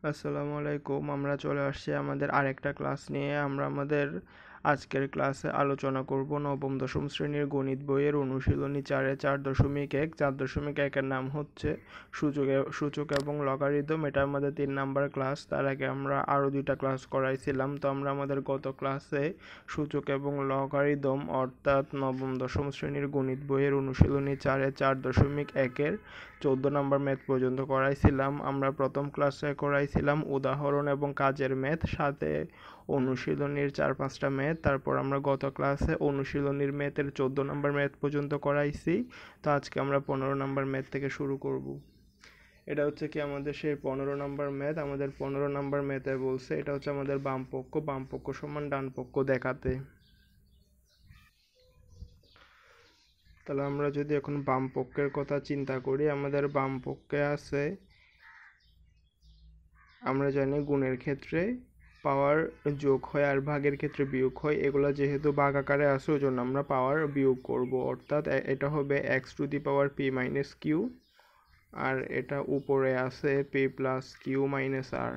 আসসালামু আলাইকুম। আমরা চলে আসছি আমাদের আরেকটা ক্লাস নিয়ে। আমরা আমাদের আজকের ক্লাসে আলোচনা করব নবম দশম শ্রেণীর গণিত বইয়ের অনুশীলনী 4-এর 4.1। 4.1-এর নাম হচ্ছে সূচক এবং লগারিদম। এটা আমাদের 3 নাম্বার ক্লাস। তার আগে আমরা আরও 2টা ক্লাস করাইছিলাম। তো আমরা আমাদের গত ক্লাসে সূচক এবং লগারিদম অর্থাৎ নবম দশম শ্রেণীর গণিত বইয়ের অনুশীলনী 4-এর 4.1-এর 14 নম্বর ম্যাথ পর্যন্ত করাইছিলাম। আমরা প্রথম ক্লাসে করাইছিলাম উদাহরণ এবং কাজের ম্যাথ, সাথে অনুশীলনীর 4-5টা ম্যাথ। তারপর আমরা গত ক্লাসে অনুশীলনীর ম্যাথের 14 নম্বর ম্যাথ পর্যন্ত করাইছি। তো আজকে আমরা 15 নম্বর ম্যাথ থেকে শুরু করব। এটা হচ্ছে কি আমাদের সেই 15 নম্বর ম্যাথ। আমাদের 15 নম্বর ম্যাথে বলছে এটা হচ্ছে আমাদের বাম পক্ষ সমান ডান পক্ষ দেখাতে। তাহলে আমরা যদি এখন বাম পক্ষের কথা চিন্তা করি, আমাদের বাম পক্ষে আছে, আমরা জানি গুণের ক্ষেত্রে পাওয়ার যোগ হয় আর ভাগের ক্ষেত্রে বিয়োগ হয়। এগুলো যেহেতু ভাগ আকারে আছে ওই জন্য আমরা পাওয়ার বিয়োগ করব, অর্থাৎ এটা হবে x to the power p minus q, আর এটা উপরে আছে p plus q minus r.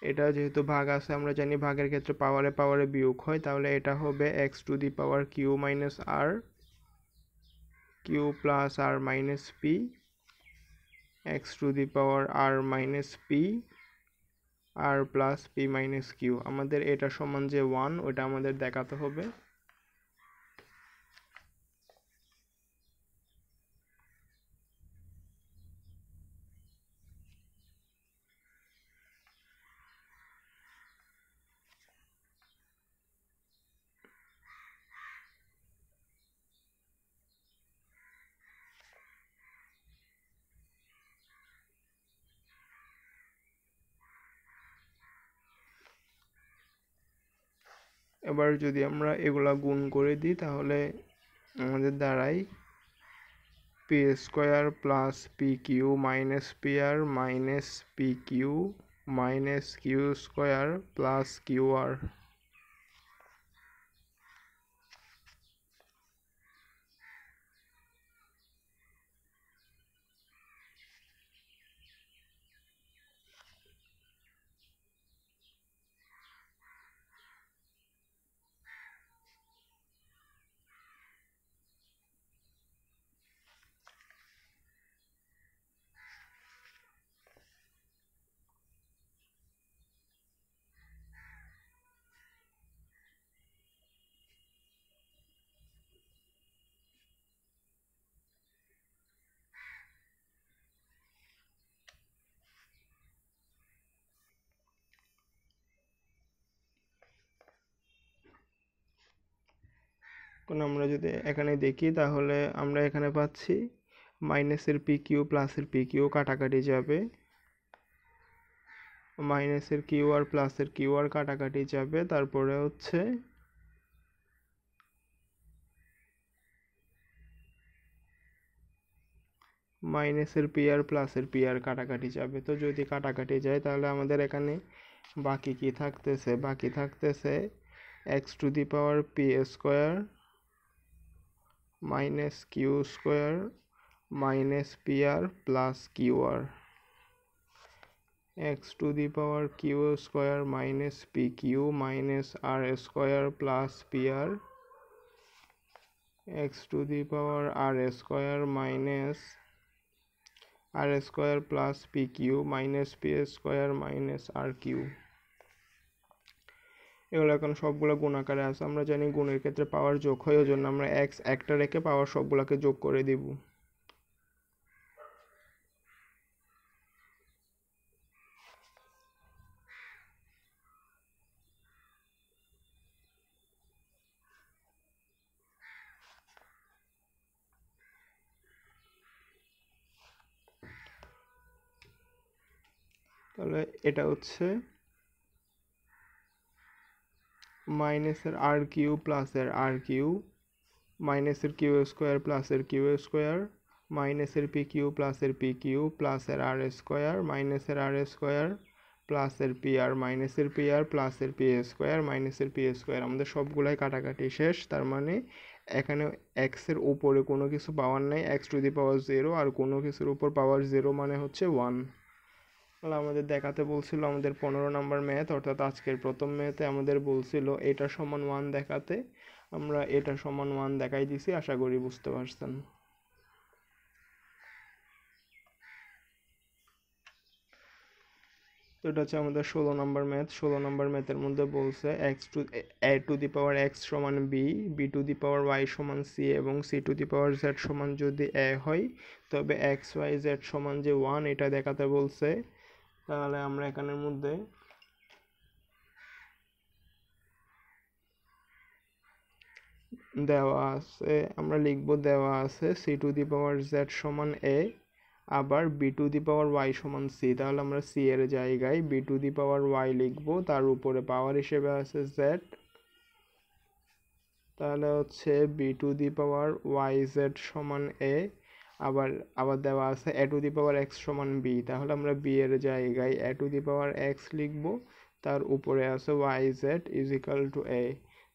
এটা যেহেতু ভাগ আছে, আমরা জানি ভাগের ক্ষেত্রে পাওয়ারে বিয়োগ হয়, তাহলে এটা হবে x to the power q minus r, q plus r minus p, x to the power r minus p, r plus p minus q. আমাদের এটা সমান যে 1 ওটা আমাদের দেখাতে হবে। এবার যদি আমরা এগুলা গুণ করে দিই তাহলে আমাদের দাঁড়ায় p square plus p q minus p r minus p q minus q square plus q r. এখন আমরা যদি এখানে দেখি তাহলে আমরা এখানে পাচ্ছি মাইনাসের পি কিউ প্লাসের পি কিউ কাটাকাটি যাবে, মাইনাসের কিউ আর প্লাসের কিউ আর কাটাকাটি যাবে, তারপরে হচ্ছে মাইনাসের পি আর প্লাসের পি আর কাটাকাটি যাবে। তো যদি কাটাকাটি যায় তাহলে আমাদের এখানে বাকি কি থাকতেছে, বাকি থাকতেছে x to the power p square minus q square minus p r plus q r, x to the power q square minus p q minus r square plus p r, x to the power r square minus r square plus p q minus p square minus r q. এগুলো এখন সবগুলো গুণ আকারে আছে। আমরা জানি গুণের ক্ষেত্রে পাওয়ার যোগ হয়, ওই জন্য আমরা এক্স একটা রেখে পাওয়ার সবগুলোকে যোগ করে দিব। তাহলে এটা হচ্ছে মাইনাসের আর কিউ প্লাসের আর কিউ মাইনাসের কিউ স্কোয়ার প্লাসের কিউ স্কোয়ার মাইনাসের পি কিউ প্লাসের পি কিউ প্লাসের আর স্কোয়ার মাইনাসের আর স্কোয়ার প্লাসের পি আর মাইনাসের পি আর প্লাসের পি স্কোয়ার মাইনাসের পি স্কোয়ার। আমাদের সবগুলাই কাটাকাটি শেষ। তার মানে এখানে এক্সের উপরে কোনো কিছু পাওয়ার নাই, এক্স টু দি পাওয়ার 0, আর কোনো কিছুর উপর পাওয়ার 0 মানে হচ্ছে 1। তাহলে আমাদের দেখাতে বলছিল আমাদের 15 নাম্বার ম্যাথ, অর্থাৎ আজকের প্রথম ম্যাথে আমাদের বলছিল এটা সমান 1 দেখাতে। আমরা এটা সমান 1 দেখাই দিছি, আশা করি বুঝতে পারছেন। তো এটা হচ্ছে আমাদের 16 নাম্বার ম্যাথ। 16 নাম্বার ম্যাথের মধ্যে বলছে a to the power x সমান b, b two the power y সমান c এবং c two the power z সমান যদি a হয়, তবে x y z সমান যে 1 এটা দেখাতে বলছে। তাহলে আমরা এখানের মধ্যে দেওয়া আছে, আমরা লিখব দেওয়া আছে c two the power z সমান a, আবার b two the power y সমান c। তাহলে আমরা c এর জায়গায় b two the power y লিখব, তার উপরে পাওয়ার হিসেবে আছে z। তাহলে হচ্ছে b two the power yz সমান a, আবার আবার দেওয়া আছে a to the power x সমান b। তাহলে আমরা b এর জায়গায় a to the power x লিখব, তার উপরে আছে yz is equal to a।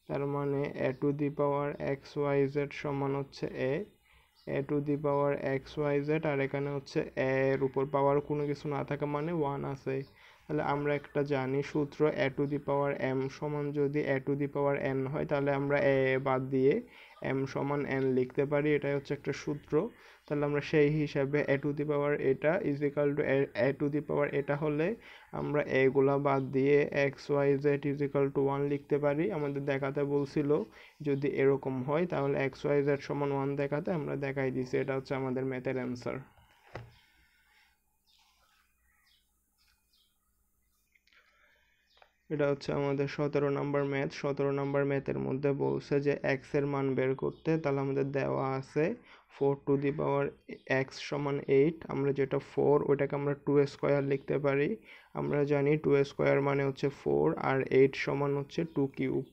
তার মানে a to the power xyz সমান হচ্ছে a to the power xyz, আর এখানে হচ্ছে a এর উপর পাওয়ার কোনো কিছু না থাকা মানে 1 আছে। তাহলে আমরা একটা জানি সূত্র, a to the power m সমান যদি a to the power n হয়, তাহলে আমরা a বাদ দিয়ে m সমান n লিখতে পারি, এটাই হচ্ছে একটা সূত্র। তাহলে আমরা সেই হিসাবে a টু দি পাওয়ার এটা is equal to a to the power এটা হলে আমরা এগুলা বাদ দিয়ে x y z is equal to 1 লিখতে পারি। আমাদের দেখাতে বলছিল যদি এরকম হয় তাহলে x y z সমান 1 দেখাতে, আমরা দেখাই দিছি। এটা হচ্ছে আমাদের ম্যাথের অ্যান্সার। এটা হচ্ছে আমাদের 17 নাম্বার ম্যাথ। 17 নাম্বার ম্যাথের মধ্যে বলছে যে x এর মান বের করতে। তাহলে আমাদের দেওয়া আছে 4 টু দি পাওয়ার x সমান 8। আমরা যেটা 4 ওইটাকে আমরা 2 স্কোয়ার লিখতে পারি। আমরা জানি 2 স্কোয়ার মানে হচ্ছে 4, আর 8 সমান হচ্ছে 2 কিউব।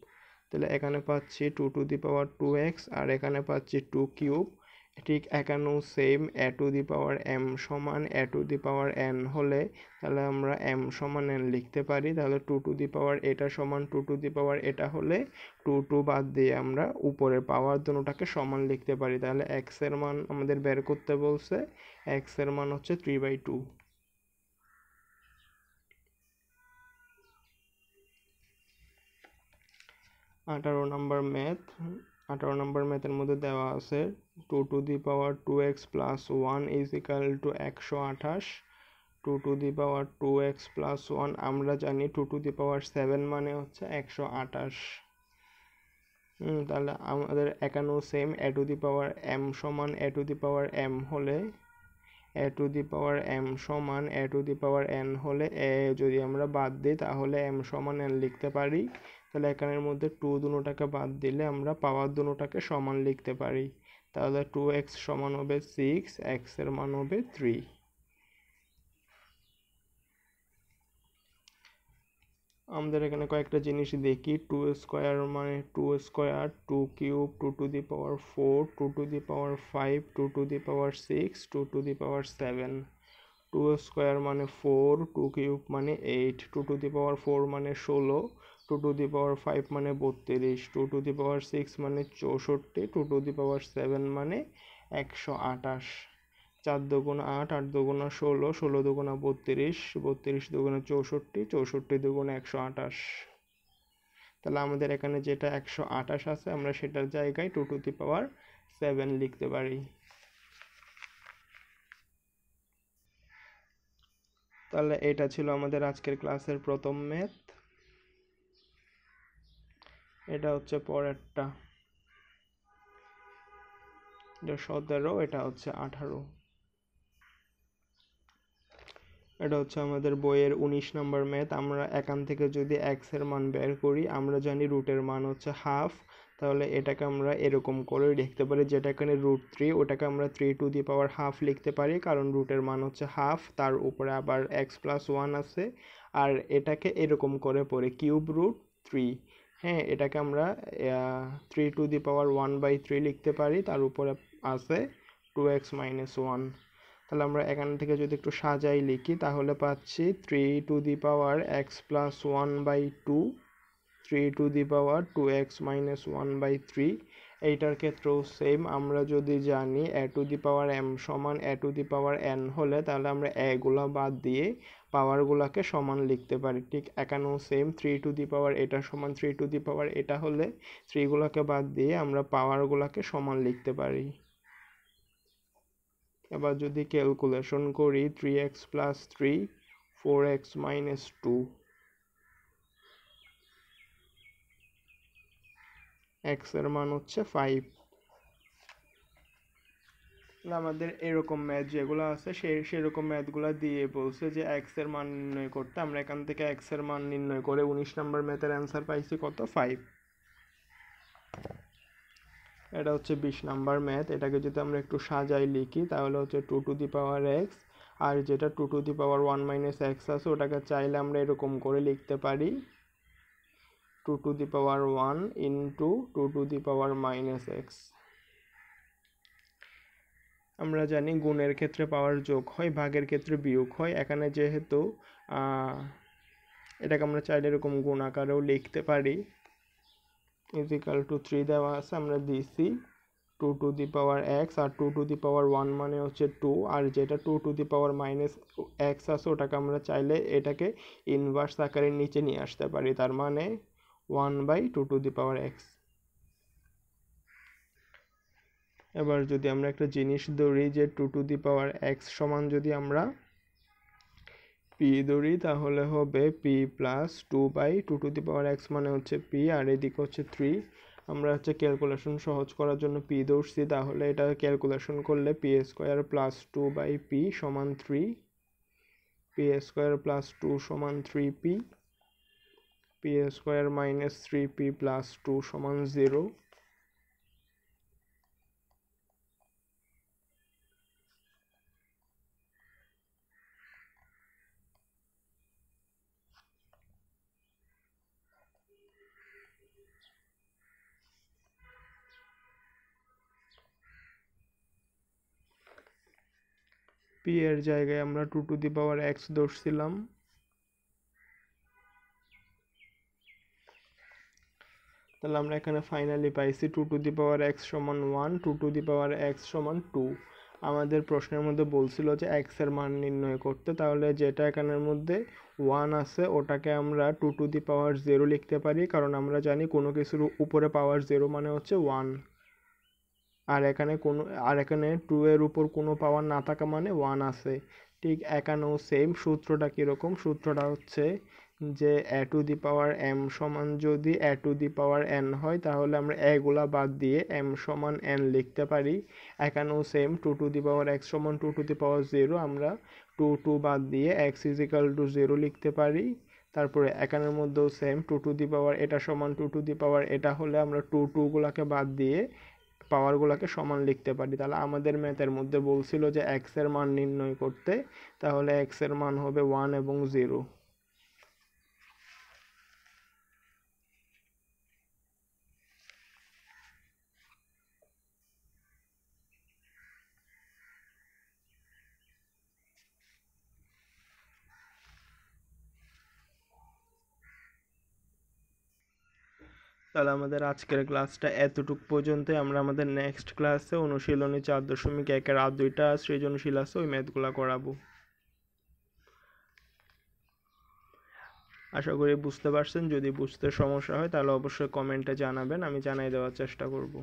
তাহলে এখানে পাচ্ছি 2 টু দি পাওয়ার 2x, আর এখানে পাচ্ছি 2 কিউব। ঠিক এখানেও same, a to the power m সমান a to the power n হলে তাহলে আমরা m সমান n লিখতে পারি। তাহলে 2 টু দি পাওয়ার এটা সমান 2 টু দি পাওয়ার এটা হলে 2 বাদ দিয়ে আমরা উপরের পাওয়ার দুটোটাকে সমান লিখতে পারি। তাহলে x এর মান আমাদের বের করতে বলছে, x এর মান হচ্ছে 3/2। 18 নাম্বার ম্যাথ। 18 নাম্বার ম্যাথের মধ্যে দেওয়া আছে 2 to the power 2x plus 1 is equal two 128। 2 to the power 2x plus 1 আমরা জানি 2 টু দি পাওয়ার 7 মানে হচ্ছে 128। তাহলে আমাদের এখানেও same, a to the power m সমান a to the power m হলে a to the power m সমান a to the power n হলে a যদি আমরা বাদ দিই তাহলে m সমান n লিখতে পারি। তাহলে এখানের মধ্যে 2 দুটোটাকে বাদ দিলে আমরা পাওয়ার দুটোটাকে সমান লিখতে পারি। তাহলে 2x সমান হবে 6, x এর মান হবে 3। আমাদের এখানে কয়েকটা জিনিস দেখি। 2 স্কোয়ার মানে 2 square, 2 cube, 2 to the power 4, 2 to the power 5, 2 to the power 6, 2 to the power 7। 2 square মানে 4, 2 কিউব মানে 8, 2 টু দি পাওয়ার 4 মানে 16, 2 টু দি পাওয়ার 5 মানে 32, 2 টু দি পাওয়ার 6 মানে 64, 2 টু দি পাওয়ার 7 মানে 128। 4 দুগুণা 8, 8 দুগুণা 16, 16 দুগুণা 32, 32 দুগুণা 64, 64 দুগুণা 128। তাহলে আমাদের এখানে যেটা 128 আছে আমরা সেটার জায়গায় 2 টু দি পাওয়ার 7 লিখতে পারি। তাহলে এটা ছিল আমাদের আজকের ক্লাসের প্রথম ম্যাথ। এটা হচ্ছে পরেরটা, এটা 17, এটা হচ্ছে 18। এটা হচ্ছে আমাদের বইয়ের 19 নম্বর ম্যাথ। আমরা এখান থেকে যদি x এর মান বের করি, আমরা জানি রুটের মান হচ্ছে হাফ। তাহলে এটাকে আমরা এরকম করে লিখতে পারি, যেটা এখানে √3 ওটাকে আমরা 3 টু দি পাওয়ার হাফ লিখতে পারি, কারণ রুটের মান হচ্ছে হাফ, তার উপরে আবার x প্লাস 1 আছে। আর এটাকে এরকম করে পড়ে √3। হ্যাঁ, এটাকে আমরা 3 টু দি পাওয়ার 1/3 লিখতে পারি, তার উপরে আছে 2x মাইনাস 1। তাহলে আমরা এখান থেকে যদি একটু সাজাই লিখি তাহলে পাচ্ছি 3 two the power x plus 1/2, 3 two the power 2x minus 1/3। এইটার ক্ষেত্রেও সেম, আমরা যদি জানি a to the power m সমান a to the power n হলে তাহলে আমরা গুলা বাদ দিয়ে পাওয়ারগুলোকে সমান লিখতে পারি। ঠিক এখানেও সেম, 3 টু দি পাওয়ার এটা সমান 3 টু দি পাওয়ার এটা হলে 3 গুলাকে বাদ দিয়ে আমরা পাওয়ারগুলোকে সমান লিখতে পারি। এবার যদি ক্যালকুলেশন করি 3x plus 3 4x minus 2 x এর মান হচ্ছে 5। আমাদের এরকম ম্যাথ যেগুলো আছে সেরকম ম্যাথগুলো দিয়ে বলছে যে x এর মান নির্ণয় করতে। আমরা এখান থেকে x এর মান নির্ণয় করে 19 নম্বর ম্যাথের অ্যান্সার পাইছি কত, 5। এটা হচ্ছে 20 নাম্বার ম্যাথ। এটাকে যদি আমরা একটু সাজাই লিখি তাহলে হচ্ছে 2 টু দি পাওয়ার x, আর যেটা 2 to the power 1 minus x আছে ওটাকে চাইলে আমরা এরকম করে লিখতে পারি 2 to the power 1 into 2 to the power minus x. আমরা জানি গুণের ক্ষেত্রে পাওয়ার যোগ হয়, ভাগের ক্ষেত্রে বিয়োগ হয়। এখানে যেহেতু এটাকে আমরা চাইলে এরকম গুণ আকারেও লিখতে পারি, ইজিক্যাল টু 3 দেওয়া আছে, আমরা দিছি 2 টু দি পাওয়ার এক্স, আর 2 টু দি পাওয়ার 1 মানে হচ্ছে 2, আর যেটা 2 to the power minus x আছে ওটাকে আমরা চাইলে এটাকে ইনভার্স আকারে নিচে নিয়ে আসতে পারি, তার মানে 1/2 টু দি পাওয়ার এক্স। এবার যদি আমরা একটা জিনিস ধরি যে 2 টু দি পাওয়ার এক্স সমান যদি আমরা পি ধরি তাহলে হবে P plus 2/2 two the power x মানে হচ্ছে পি, আর এদিকে হচ্ছে 3। আমরা হচ্ছে ক্যালকুলেশন সহজ করার জন্য পি ধরছি, তাহলে এটা ক্যালকুলেশন করলে পি স্কোয়ার প্লাস 2/পি সমান 3, পি স্কোয়ার প্লাস 2 সমান 3p, P square minus 3p plus 2 সমান 0। পি এর জায়গায় আমরা 2 টু দি পাওয়ার এক্স ধরছিলাম, তাহলে আমরা এখানে ফাইনালি পাইছি 2 টু দি পাওয়ার এক্স সমান 1, 2 টু দি পাওয়ার এক্স সমান 2। আমাদের প্রশ্নের মধ্যে বলছিল যে এক্স এর মান নির্ণয় করতে, তাহলে যেটা এখানের মধ্যে 1 আছে ওটাকে আমরা 2 টু দি পাওয়ার 0 লিখতে পারি, কারণ আমরা জানি কোনো কিছুর উপরে পাওয়ার 0 মানে হচ্ছে 1, আর এখানে 2 এর উপর কোনো পাওয়ার না থাকা মানে 1 আছে। ঠিক এখানেও সেম, সূত্রটা কীরকম, সূত্রটা হচ্ছে যে a to the power m সমান যদি a to the power n হয় তাহলে আমরা এগুলা বাদ দিয়ে m সমান n লিখতে পারি। এখানেও same, 2 to the power x সমান 2 টু দি পাওয়ার 0, আমরা 2 বাদ দিয়ে x ইজিক্যাল টু 0 লিখতে পারি। তারপরে এখানের মধ্যেও সেম, 2 টু দি পাওয়ার এটা সমান 2 টু দি পাওয়ার এটা হলে আমরা 2 গুলাকে বাদ দিয়ে পাওয়ারগুলোকে সমান লিখতে পারি। তাহলে আমাদের ম্যাথের মধ্যে বলছিল যে এক্স এর মান নির্ণয় করতে, তাহলে এক্স এর মান হবে 1 এবং 0। তাহলে আমাদের আজকের ক্লাসটা এতটুক পর্যন্তই। আমরা আমাদের নেক্সট ক্লাসে অনুশীলনী 4.1 আর 2টা সৃজনশীল আছে ওই ম্যাথগুলো করাবো। আশা করি বুঝতে পারছেন। যদি বুঝতে সমস্যা হয় তাহলে অবশ্যই কমেন্টে জানাবেন, আমি জানাই দেওয়ার চেষ্টা করব।